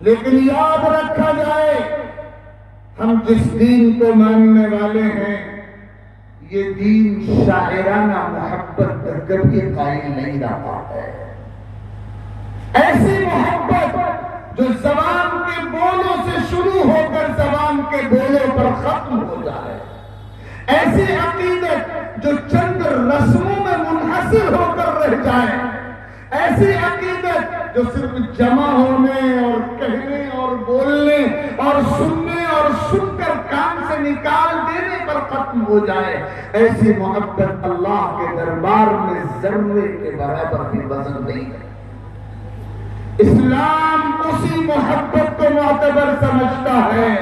لیکن یاد رکھا جائے ہم جس دین کو ماننے والے ہیں یہ دین شاعرانہ محبت پر کبھی قائل نہیں رہا ہے. ایسی محبت جو زبان کے بولوں سے شروع ہو کر زبان کے بولوں پر ختم ہو جائے. ایسی عقیدت جو چند رسموں میں منحصر ہو کر رہ جائے. ایسی عقیدت جو صرف جمع ہونے اور کہنے اور بولنے اور سننے اور سن کر کان سے نکال دینے پر ختم ہو جائے. ایسی محبت اللہ کے دربار میں ذرے کے برابر بھی وزن نہیں ہے. اسلام اسی محبت کو معتبر سمجھتا ہے.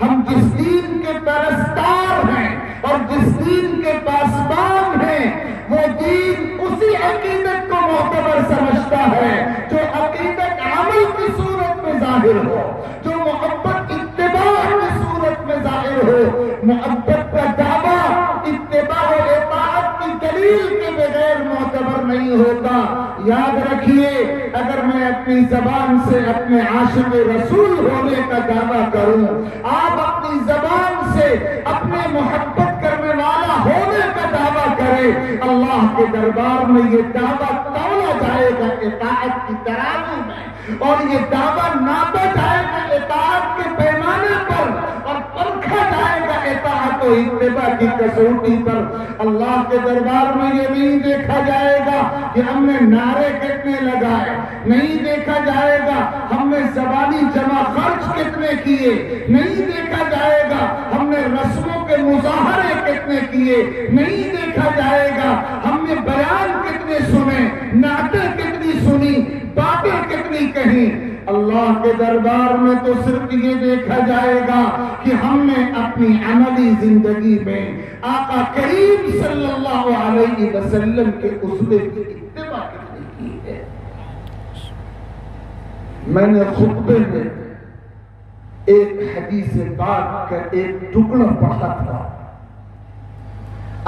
ہم جس دین کے پرستار ہیں اور جس دین کے پاسبان ہیں وہ دین اسی عقیدت کو معتبر سمجھتا ہے جو عقیدت عمل کی صورت میں ظاہر ہو, جو محبت اتباع کی صورت میں ظاہر ہو. محبت کا دعویٰ اتباع و اطاعت کی دلیل کے بغیر معتبر نہیں ہوتا. یاد رکھیے اگر میں اپنی زبان سے اپنے عاشق رسول ہونے کا دعویٰ کروں, آپ اپنی زبان سے اپنے محبت کرنے والا ہونے کا دعویٰ کریں, اللہ کے دربار میں یہ دعویٰ تولا جائے گا اطاعت کی ترازو میں, اور یہ دعویٰ ناپا جائے گا اطاعت کے پیمانے پر, اور پرکھا جائے گا اطاعت و اتباع کی کسوٹی پر. اللہ کے دربار میں یہ نہیں دیکھا جائے گا کہ ہم نے نعرے کتنے لگائے, نہیں دیکھا جائے گا ہم نے زبانی جمع خرچ کتنے کیے, نہیں دیکھا جائے گا ہم نے رسموں کے مظاہرے کتنے کیے, نہیں دیکھا جائے گا ہم نے بیان کتنے سنے, نعتیں کتنی سنی, باتیں کتنی کہیں. اللہ کے دربار میں تو صرف یہ دیکھا جائے گا کہ ہم نے اپنی عملی زندگی میں آقا کریم صلی اللہ علیہ وسلم کے اسوے کی اتباع کتنی کی ہے. میں نے خطبے میں ایک حدیث پاک کا ایک ٹکڑا پڑھا تھا.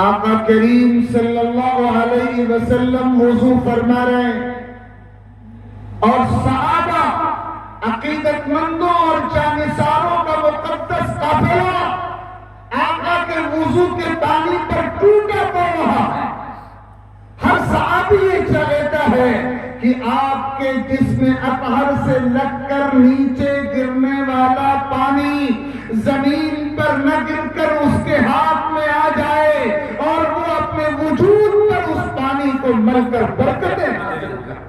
آقا کریم صلی اللہ علیہ وسلم وضو فرما رہے ہیں اور صحابہ عقیدت مندوں اور جانثاروں کا مقدس قافلہ آقا کے وضو کے پانی پر ٹوٹا پڑ رہا ہے. ہر صحابی یہ چاہتا ہے کہ آپ کے جسم اطہر سے لگ کر نیچے گرنے والا پانی زمین پر نہ گر کر اس کے ہاتھ میں آ جائے اور وہ اپنے وجود پر اس پانی کو مل کر برکتیں حاصل کرے.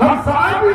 ہر صحابی